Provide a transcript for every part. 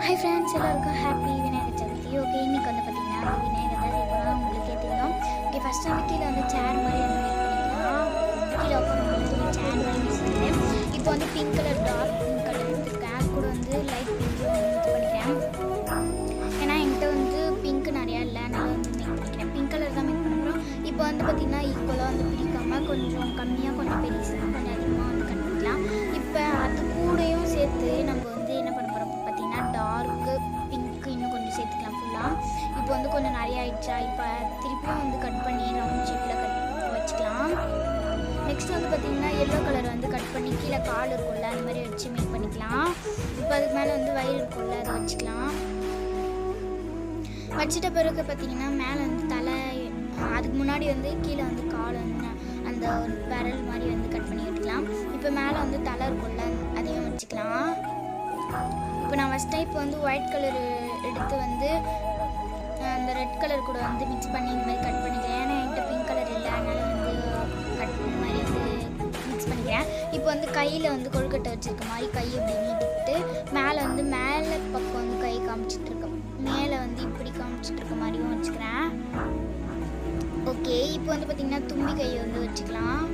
Hi friends, எல்லாருக்கும் happy Vinayagar Chaturthi. Okay, இன்றைக்கி வந்து பார்த்திங்கன்னா விநாயகர் தான் செய்யணும். உங்களுக்கே தெரியும். ஓகே, ஃபஸ்ட்டு வந்து கீழே வந்து சேர் மாதிரி வந்து மேக் பண்ணிக்கலாம். கீழே உட்காந்து சேர் மாதிரி மிக்ஸ் பண்ணிட்டேன். இப்போ வந்து pink colour, dark pink colour எடுத்துருக்கேன். அது கூட வந்து லைட் பிங்க்கும் வந்து மிக்ஸ் பண்ணிக்கிறேன். ஏன்னா என்கிட்ட வந்து பிங்க் நிறையா இல்லை, அதனால் வந்து மேக் பண்ணிக்கிறேன். பிங்க் கலர் தான் மேக் பண்ணுறோம். இப்போ வந்து பார்த்திங்கன்னா ஈக்குவலாக வந்து பிரிக்காமல் கொஞ்சம் கம்மியாக, கொஞ்சம் பெருசாக, கொஞ்சம் அதிகமாக வந்து கட் பண்ணிக்கலாம். இப்போ அது கூடயும் சேர்த்து நம்ம வந்து என்ன பண்ண போகிறோம் பார்த்திங்கன்னா, டார்க்கு பிங்க்கு இன்னும் கொஞ்சம் சேர்த்துக்கலாம் ஃபுல்லாக. இப்போ வந்து கொஞ்சம் நிறைய ஆயிடுச்சா, இப்போ திருப்பியும் வந்து கட் பண்ணி ரவுண்ட் ஷேப்பில் வச்சுக்கலாம். நெக்ஸ்ட் வந்து பார்த்திங்கன்னா எல்லோ கலர் வந்து கட் பண்ணி கீழே கால் இருக்கும்ல, அந்த மாதிரி வச்சு மேக் பண்ணிக்கலாம். இப்போ அதுக்கு மேலே வந்து வயிறு இருக்கும்ல, அதை வச்சுக்கலாம். வச்சுட்ட பிறகு பார்த்திங்கன்னா மேலே வந்து தலை, அதுக்கு முன்னாடி வந்து கீழே வந்து கால் வந்து அந்த ஒரு விரல் மாதிரி வந்து கட் பண்ணி விட்டுக்கலாம். இப்போ மேலே வந்து தலை இருக்கும்ல, அதையும் வச்சுக்கலாம். இப்போ நான் ஃபஸ்ட் டைப் வந்து ஒயிட் கலர் எடுத்து வந்து அந்த ரெட் கலர் கூட வந்து மிக்ஸ் பண்ணி இந்த மாதிரி கட் பண்ணிக்கிறேன். ஏன்னா என்கிட்ட பிங்க் கலர் இல்லை, அதனால் வந்து கட் பண்ண மாதிரி வந்து மிக்ஸ் பண்ணிக்கிறேன். இப்போ வந்து கையில் வந்து கொழுக்கட்டை வச்சுருக்க மாதிரி கையை இப்படி நீட்டிக்கிட்டு மேலே வந்து மேலே பக்கம் வந்து கை காமிச்சிட்ருக்கேன், மேலே வந்து இப்படி காமிச்சிட்ருக்க மாதிரியும் வச்சுக்கிறேன். ஓகே, இப்போ வந்து பார்த்திங்கன்னா தும்பி கையை வந்து வச்சுக்கலாம்.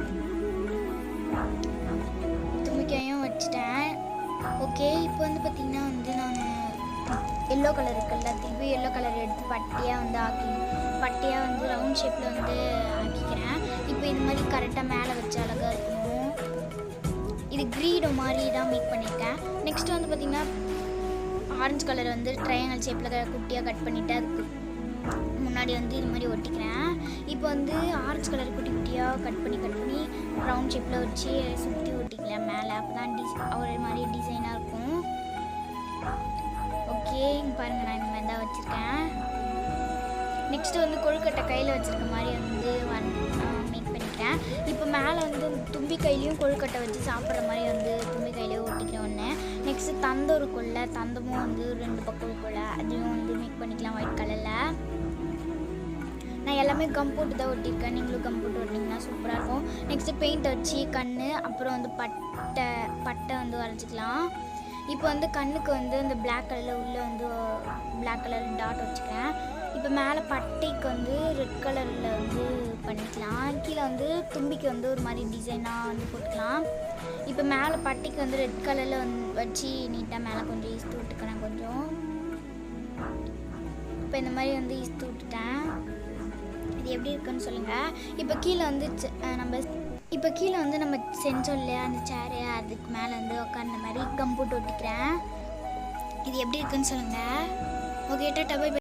தும்பி கையும் வச்சுட்டேன். ஓகே, இப்போ வந்து பார்த்திங்கன்னா வந்து நான் எல்லோ கலர் இருக்குல்ல, திருப்பி எல்லோ கலர் எடுத்து பட்டியாக வந்து பட்டியாக வந்து ரவுண்ட் ஷேப்பில் வந்து ஆக்கிக்கிறேன். இப்போ இது மாதிரி கரெக்டாக மேலே வச்சு அழகாக இருக்கணும். இது கிரீடோ மாதிரி தான் மேக் பண்ணியிருக்கேன். நெக்ஸ்ட்டு வந்து பார்த்திங்கன்னா ஆரஞ்சு கலர் வந்து ட்ரையாங்கல் ஷேப்பில் குட்டியாக கட் பண்ணிவிட்டு அதுக்கு முன்னாடி வந்து இது மாதிரி ஒட்டிக்கிறேன். இப்போ வந்து ஆரஞ்சு கலர் குட்டி குட்டியாக கட் பண்ணி ரவுண்ட் ஷேப்பில் வச்சு சுற்றி ஒட்டிக்கலாம் மேலே. அப்போ தான் ஒரு மாதிரி டிசைனாக இருக்கும். ஓகே, இங்கே பாருங்கள், நான் இந்த மாதிரி தான் வச்சுருக்கேன். நெக்ஸ்ட்டு வந்து கொழுக்கட்டை கையில் வச்சுருக்க மாதிரி வந்து மேக் பண்ணிக்கிறேன். இப்போ மேலே வந்து தும்பி கையிலையும் கொழுக்கட்டை வச்சு சாப்பிட்ற மாதிரி வந்து தும்பி கையிலையும் ஒட்டிக்கிறேன் ஒன்று. நெக்ஸ்ட்டு தந்தம் இருக்கும்ல, தந்தமும் வந்து 2 பக்கம் இருக்கும்ல, அதையும் வந்து மேக் பண்ணிக்கலாம் ஒயிட் கலரில். நான் எல்லாமே கம்போட்டு தான் ஒட்டியிருக்கேன். நீங்களும் கம்போட்டு ஒட்டிங்கன்னா சூப்பராக இருக்கும். நெக்ஸ்ட்டு பெயிண்ட் வச்சு கண், அப்புறம் வந்து பட்டை வந்து வரைஞ்சிக்கலாம். இப்போ வந்து கண்ணுக்கு வந்து அந்த பிளாக் கலரில் உள்ளே வந்து பிளாக் கலர் டாட் வச்சுக்கிறேன். இப்போ மேலே பட்டைக்கு வந்து ரெட் கலரில் வந்து பண்ணிக்கலாம். கீழே வந்து தும்பிக்கு வந்து ஒரு மாதிரி டிசைனாக வந்து போட்டுக்கலாம். இப்போ மேலே பட்டைக்கு வந்து ரெட் கலரில் வந்து வச்சு நீட்டாக மேலே கொஞ்சம் ஈஸ்து விட்டுக்கிறேன் கொஞ்சம். இப்போ இந்த மாதிரி வந்து ஈஸ்து விட்டுட்டேன். இது எப்படி இருக்குன்னு சொல்லுங்கள். இப்போ கீழே வந்து நம்ம செஞ்சோம் இல்லையா அந்த சேரு, அதுக்கு மேலே வந்து உட்காந்த மாதிரி கம்போட்டு ஒட்டிக்கிறேன். இது எப்படி இருக்குன்னு சொல்லுங்கள். Okay, tata bye by.